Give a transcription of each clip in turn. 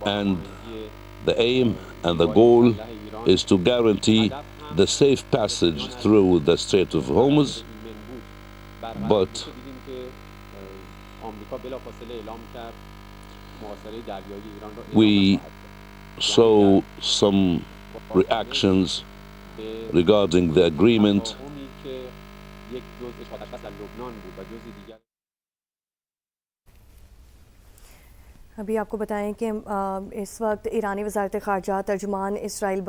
And the aim and the goal is to guarantee the safe passage through the Strait of Hormuz, but we saw some reactions regarding the agreement. अभी आपको बताएं कि इस वक्त ईरानी वज़ारत ख़ारजा तर्जुमान इस्माइल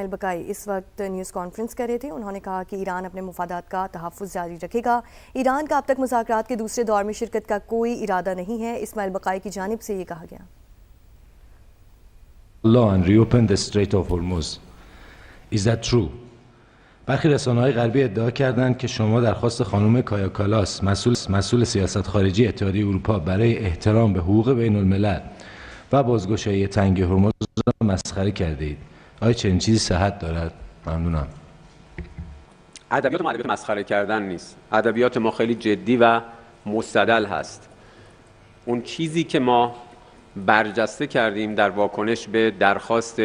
बकाई इस वक्त news conference कर रहे थे। उन्होंने कहा कि ईरान अपने मुफादात का तहफ़्फ़ुज़ जारी रखेगा। ईरान का अब तक मुज़ाकरात के दूसरे दौर में शिरकत का कोई इरादा नहीं है। इस्माइल बकाई की जानिब से ये कहा गया, Law and reopen the Strait of Hormuz. Is that true? برخی رسانه‌های غربی ادعا کردند که شما درخواست خانم کایا کالاس مسئول سیاست خارجی اتحادیه اروپا برای احترام به حقوق بین الملل و بازگشایی تنگه هرمز را مسخره کرده اید. آیا چنین چیزی صحت دارد؟ ممنونم. ادبیات ما ادبیات مسخره کردن نیست. ادبیات ما خیلی جدی و مستدل هست. اون چیزی که ما برجسته کردیم در واکنش به درخواست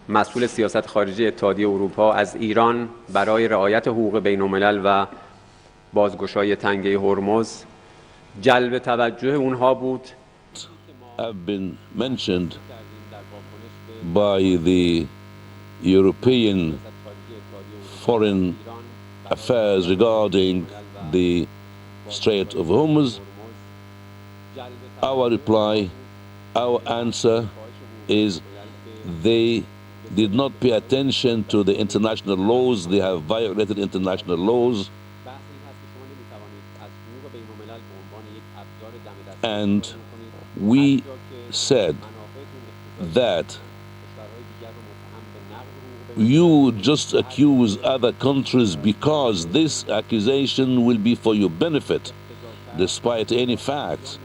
مسئول سیاست خارجی اتحادیه اروپا از ایران برای رعایت حقوق بین الملل و بازگشایی تنگه هرمز جلب توجه اونها بود. Have been mentioned by the European Foreign Affairs regarding the Strait of Hormuz. Our reply, our answer is they did not pay attention to the international laws. They have violated international laws. And we said that you just accuse other countries because this accusation will be for your benefit, despite any facts.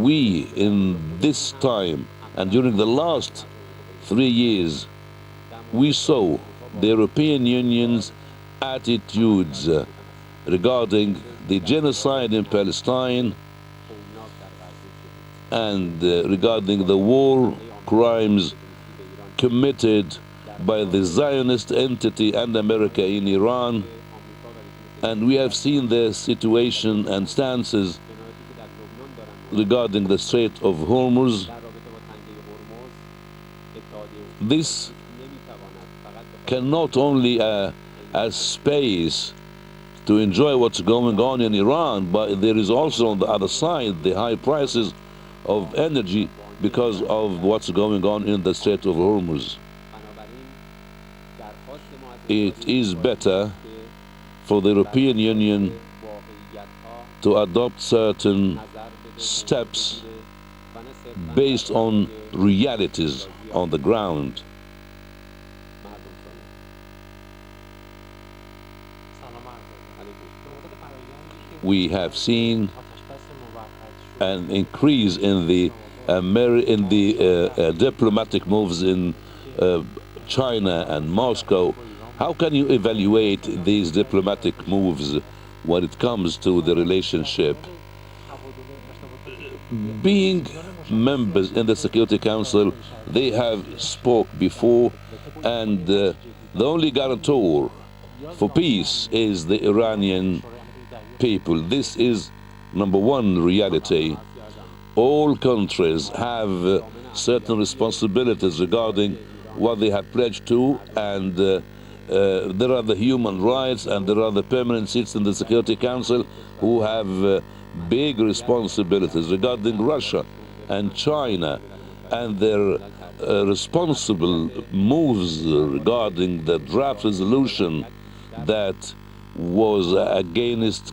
We, in this time and during the last 3 years, we saw the European Union's attitudes regarding the genocide in Palestine and regarding the war crimes committed by the Zionist entity and America in Iran. And we have seen the situation and stances regarding the Strait of Hormuz. This cannot only as space to enjoy what's going on in Iran, but there is also on the other side the high prices of energy because of what's going on in the Strait of Hormuz. It is better for the European Union to adopt certain steps based on realities on the ground. We have seen an increase in the diplomatic moves in China and Moscow. How can you evaluate these diplomatic moves when it comes to the relationship? Being members in the Security Council, they have spoke before, and the only guarantor for peace is the Iranian people. This is number one reality. All countries have certain responsibilities regarding what they have pledged to, and there are the human rights and there are the permanent seats in the Security Council who have big responsibilities regarding Russia and China and their responsible moves regarding the draft resolution that was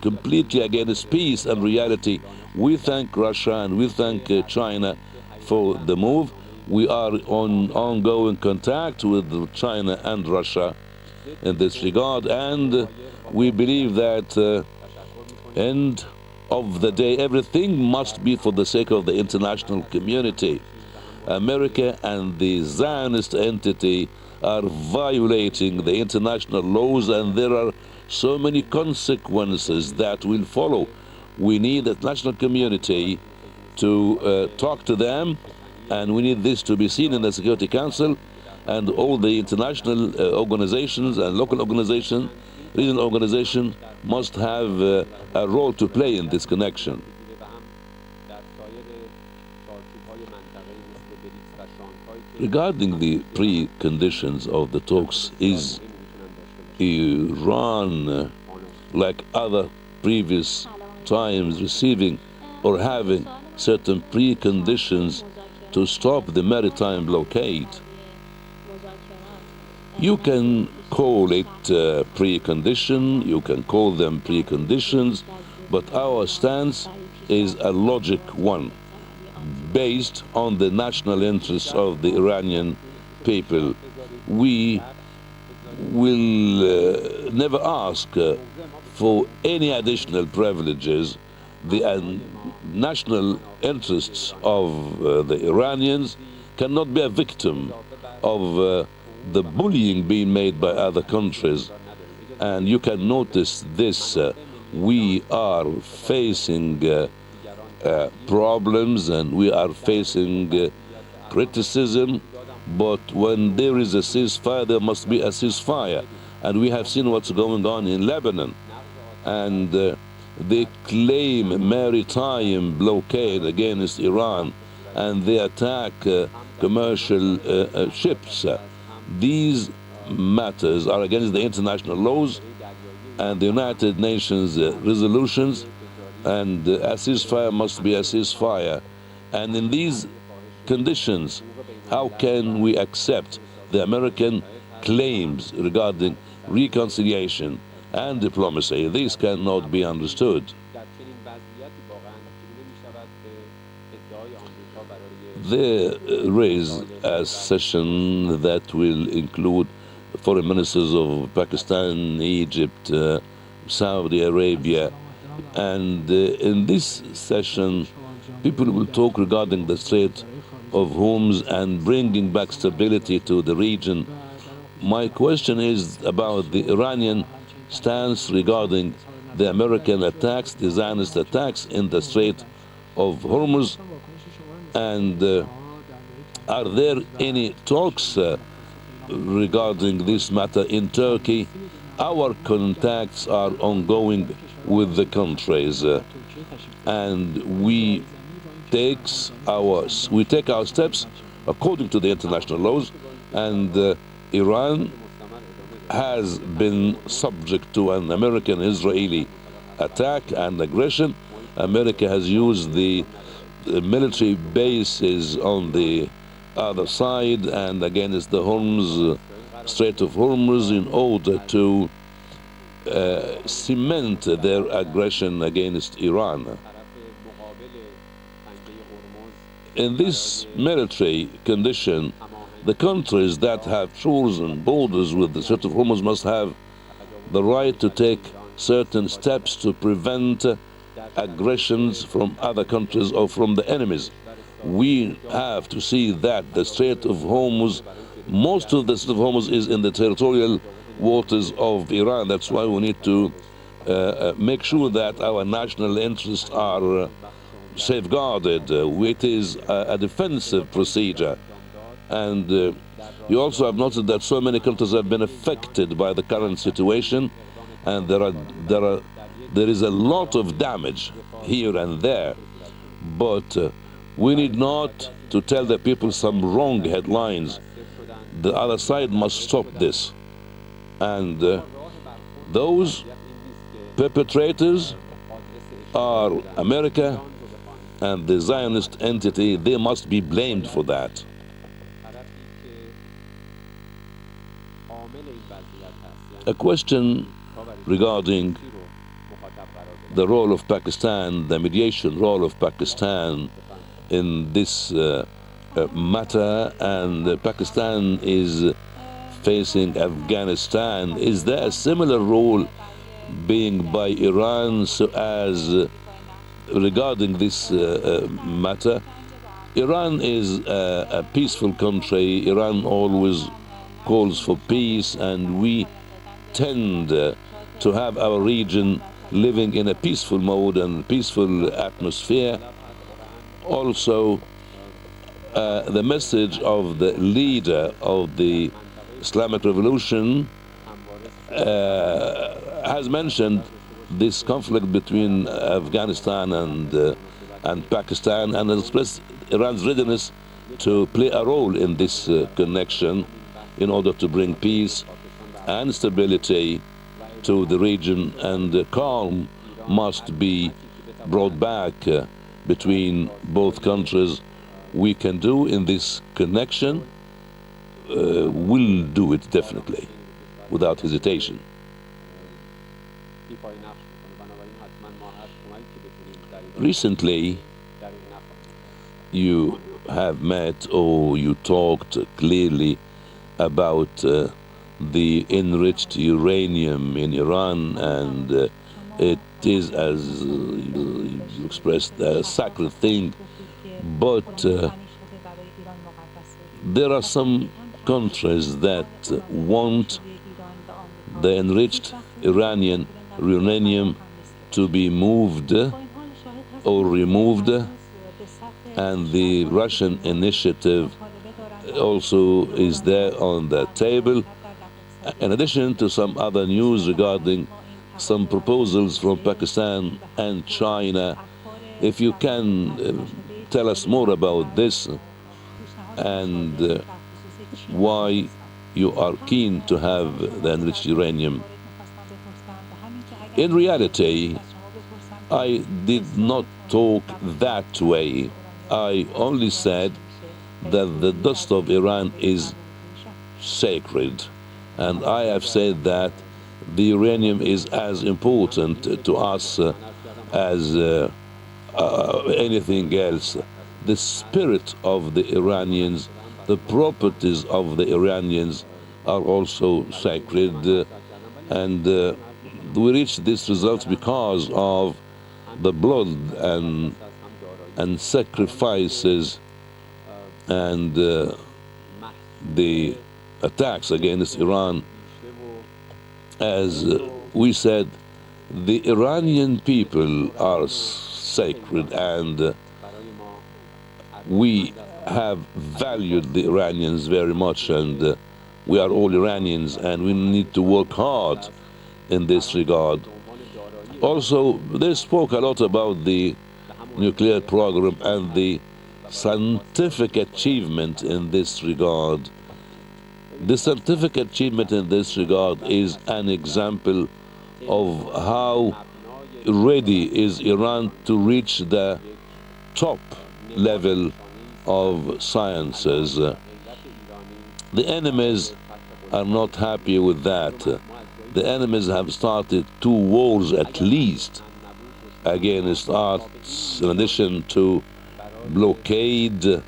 completely against peace and reality. We thank Russia and we thank China for the move. We are on ongoing contact with China and Russia in this regard, and we believe that end of the day, everything must be for the sake of the international community. America and the Zionist entity are violating the international laws, and there are so many consequences that will follow We need the international community to talk to them, and we need this to be seen in the Security Council, and all the international organizations and local organizations, regional organizations must have a role to play in this connection. Regarding the preconditions of the talks, is Iran, like other previous times, receiving or having certain preconditions to stop the maritime blockade? You can call it precondition, you can call them preconditions, but our stance is a logic one, based on the national interests of the Iranian people. We will never ask for any additional privileges. The national interests of the Iranians cannot be a victim of the bullying being made by other countries. And you can notice this, we are facing problems and we are facing criticism, but when there is a ceasefire, there must be a ceasefire. And we have seen what's going on in Lebanon. And they claim maritime blockade against Iran, and they attack commercial ships. These matters are against the international laws and the United Nations resolutions, and a ceasefire must be a ceasefire. And in these conditions, how can we accept the American claims regarding reconciliation and diplomacy? These cannot be understood. They raise a session that will include foreign ministers of Pakistan, Egypt, Saudi Arabia, and in this session people will talk regarding the Strait of Hormuz and bringing back stability to the region. My question is about the Iranian stance regarding the American attacks, the Zionist attacks in the Strait of Hormuz, and are there any talks regarding this matter in Turkey? Our contacts are ongoing with the countries, and we take our steps according to the international laws, and Iran has been subject to an American-Israeli attack and aggression. America has used the military bases on the other side and against the Strait of Hormuz in order to cement their aggression against Iran. In this military condition, the countries that have chosen borders with the Strait of Hormuz must have the right to take certain steps to prevent aggressions from other countries or from the enemies. We have to see that the Strait of Hormuz, most of the Strait of Hormuz is in the territorial waters of Iran. That's why we need to make sure that our national interests are safeguarded. It is a defensive procedure. And you also have noted that so many countries have been affected by the current situation, and there is a lot of damage here and there. But we need not to tell the people some wrong headlines. The other side must stop this. And those perpetrators are America and the Zionist entity. They must be blamed for that. A question regarding the role of Pakistan, the mediation role of Pakistan in this matter, and Pakistan is facing Afghanistan. Is there a similar role being by Iran so as regarding this matter? Iran is a peaceful country. Iran always calls for peace, and we tend to have our region living in a peaceful mode and peaceful atmosphere. Also, the message of the leader of the Islamic Revolution has mentioned this conflict between Afghanistan and Pakistan, and has expressed Iran's readiness to play a role in this connection in order to bring peace and stability to the region, and calm must be brought back between both countries. We can do in this connection, we'll do it definitely, without hesitation. Recently, you have met or you talked clearly about the enriched uranium in Iran, and it is, as you expressed, a sacred thing. But there are some countries that want the enriched Iranian uranium to be moved or removed, and the Russian initiative also is there on the table, in addition to some other news regarding some proposals from Pakistan and China. If you can tell us more about this and why you are keen to have the enriched uranium. In reality, I did not talk that way. I only said that the dust of Iran is sacred, and I have said that the uranium is as important to us as anything else. The spirit of the Iranians, the properties of the Iranians are also sacred, and we reached this result because of the blood and sacrifices and the attacks against Iran. As we said, the Iranian people are sacred, and we have valued the Iranians very much, and we are all Iranians, and we need to work hard in this regard. Also, they spoke a lot about the nuclear program and the scientific achievement in this regard. The scientific achievement in this regard is an example of how ready is Iran to reach the top level of sciences. The enemies are not happy with that. The enemies have started 2 wars at least against us, in addition to blockade,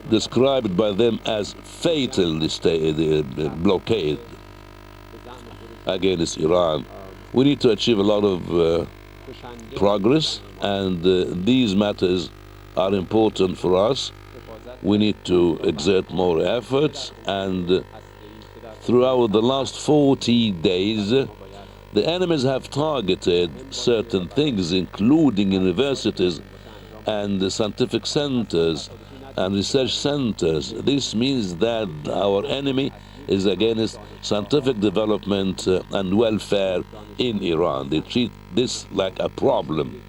described by them as fatal blockade against Iran. We need to achieve a lot of progress, and these matters are important for us. We need to exert more efforts, and throughout the last 40 days, the enemies have targeted certain things, including universities and scientific centers and research centers. This means that our enemy is against scientific development and welfare in Iran. They treat this like a problem.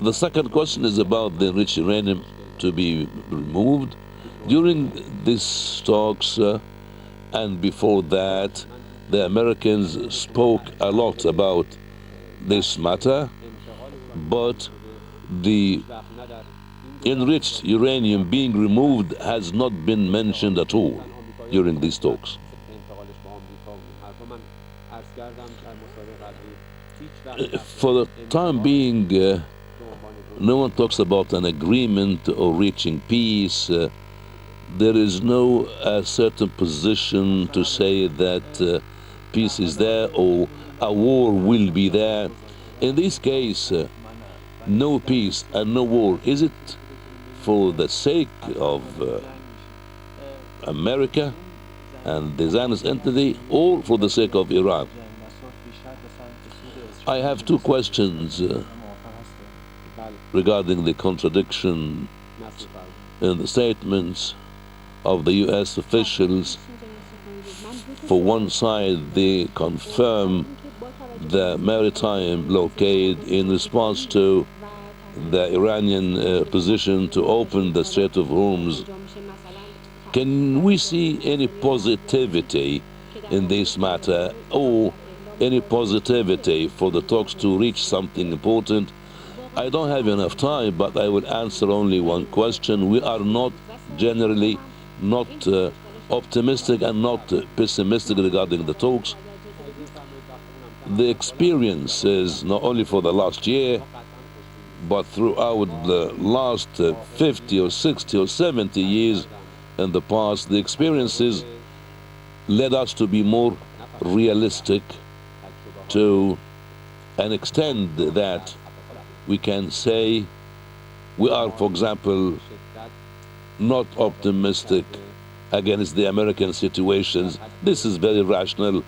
The second question is about the enriched uranium to be removed. During these talks and before that, the Americans spoke a lot about this matter, but the enriched uranium being removed has not been mentioned at all during these talks. For the time being, no one talks about an agreement or reaching peace. There is no certain position to say that peace is there or a war will be there. In this case, no peace and no war. Is it for the sake of America and the Zionist entity, all for the sake of Iran. I have two questions regarding the contradiction in the statements of the U.S. officials. For one side, they confirm the maritime blockade in response to the Iranian position to open the Strait of Hormuz. Can we see any positivity in this matter, or any positivity for the talks to reach something important? I don't have enough time, but I will answer only one question. We are not generally not optimistic and not pessimistic regarding the talks. The experience is not only for the last year, but throughout the last 50 or 60 or 70 years in the past, the experiences led us to be more realistic to an extent that we can say we are, for example, not optimistic against the American situations. This is very rational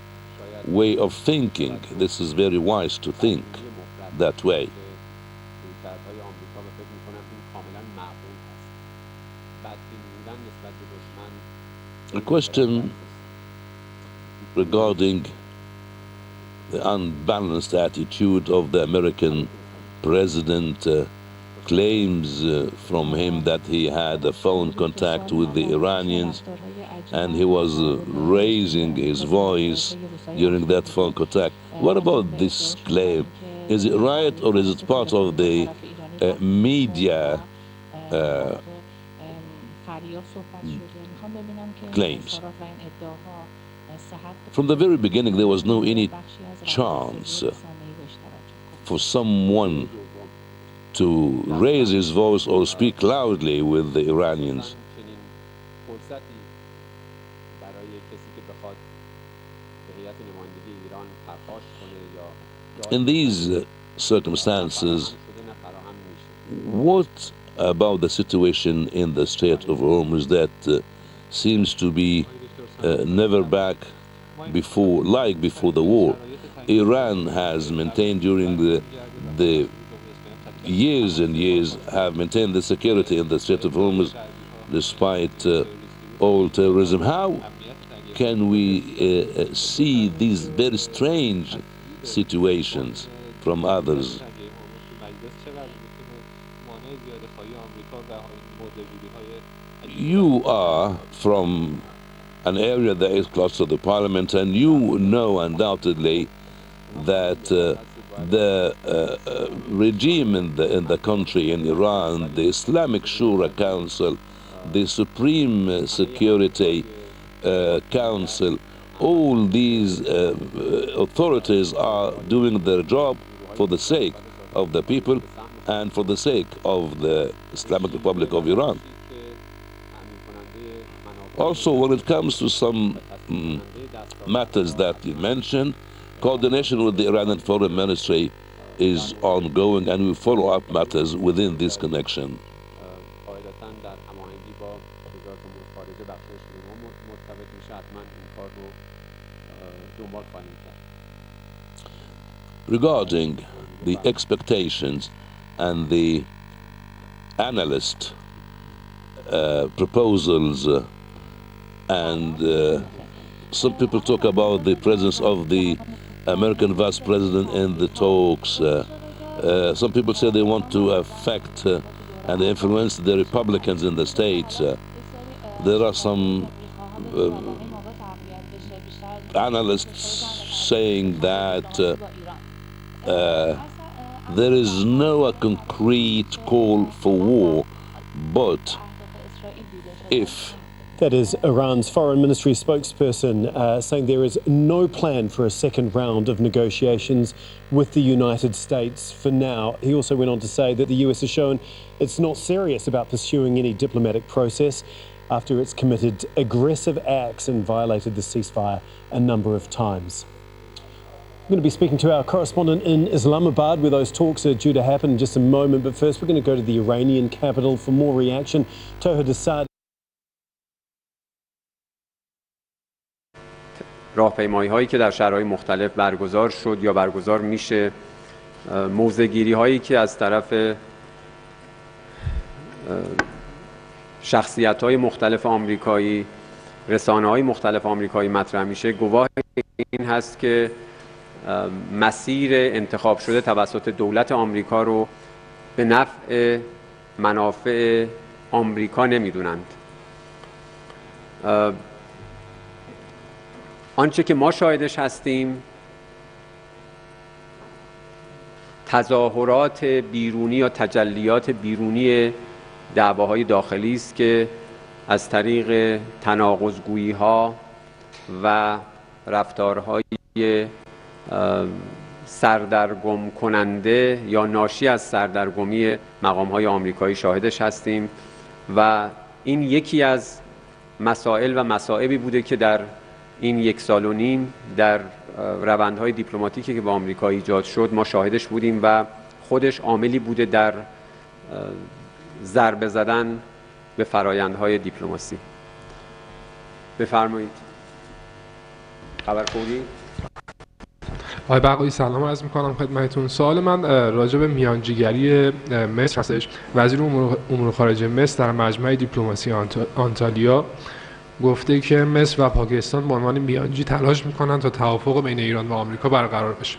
way of thinking. This is very wise to think that way. A question regarding the unbalanced attitude of the American president. Claims from him that he had a phone contact with the Iranians and he was raising his voice during that phone contact. What about this claim? Is it right, or is it part of the media claims? From the very beginning, there was no any chance for someone to raise his voice or speak loudly with the Iranians. In these circumstances, what about the situation in the Strait of Hormuz that seems to be never back before, like before the war? Iran has maintained during the years and years have maintained the security in the Strait of Hormuz despite all terrorism. How can we see these very strange situations from others? You are from an area that is close to the parliament, and you know undoubtedly that the regime in the country, in Iran, the Islamic Shura Council, the Supreme Security Council, all these authorities are doing their job for the sake of the people and for the sake of the Islamic Republic of Iran. Also, when it comes to some matters that you mentioned, coordination with the Iranian Foreign Ministry is ongoing, and we follow up matters within this connection. Regarding the expectations and the analyst proposals, and some people talk about the presence of the American vice president in the talks. Some people say they want to affect and influence the Republicans in the states. There are some analysts saying that there is no concrete call for war, but if that is Iran's foreign ministry spokesperson saying there is no plan for a second round of negotiations with the United States for now. He also went on to say that the US has shown it's not serious about pursuing any diplomatic process after it's committed aggressive acts and violated the ceasefire a number of times. I'm going to be speaking to our correspondent in Islamabad, where those talks are due to happen in just a moment. But first, we're going to go to the Iranian capital for more reaction. Toha Desad راهپیمایی هایی که در شهرهای مختلف برگزار شد یا برگزار میشه، موضع‌گیری هایی که از طرف شخصیت های مختلف آمریکایی، رسانه های مختلف آمریکایی مطرح میشه، گواه این هست که مسیر انتخاب شده توسط دولت آمریکا رو به نفع منافع آمریکا نمیدونند. آنچه که ما شاهدش هستیم تظاهرات بیرونی یا تجلیات بیرونی دعواهای داخلی است که از طریق تناقض‌گویی‌ها و رفتارهای سردرگم کننده یا ناشی از سردرگمی مقام‌های آمریکایی شاهدش هستیم و این یکی از مسائل و مصائبی بوده که در این 1.5 سال در روندهای دیپلماتیکی که با آمریکا ایجاد شد ما شاهدش بودیم و خودش عاملی بوده در ضربه زدن به فرایندهای دیپلماسی. بفرمایید. خبر خوبی؟ آقای بغایی سلام عرض می‌کنم خدمتتون. سوال من راجع به میانجیگری مصر هستش. وزیر امور خارجه مصر در مجمع دیپلماسی آنتالیا گفته که مصر و پاکستان به عنوان میانجی تلاش می‌کنند تا توافق بین ایران و آمریکا برقرار بشه.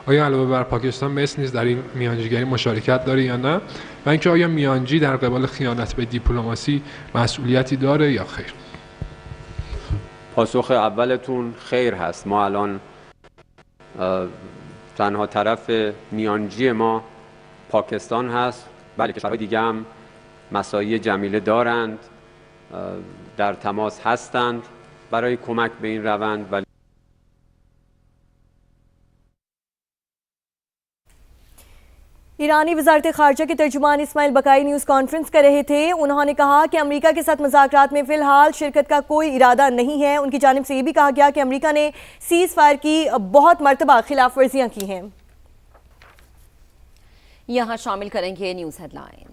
آیا علاوه بر پاکستان مصر نیز در این میانجیگری مشارکت داره یا نه؟ و اینکه آیا میانجی در قبال خیانت به دیپلماسی مسئولیتی داره یا خیر؟ پاسخ اولتون خیر هست. ما الان تنها طرف میانجی ما پاکستان هست. بله کشورهای دیگه هم مساعی جمیله دارند، در تماس هستند برای کمک به این روند. ولی ईरानी वजारत खारजा के तर्जुमान Ismail बकाई news conference कर रहे थे। उन्होंने कहा कि America के साथ मुज़ाकरात में फ़िलहाल शिरकत का कोई इरादा नहीं है। उनकी जानिब से ये भी कहा गया कि अमेरिका ने सीज़ फायर की बहुत मरतबा खिलाफ वर्जियाँ की हैं। यहाँ शामिल करेंगे न्यूज़ हेडलाइन।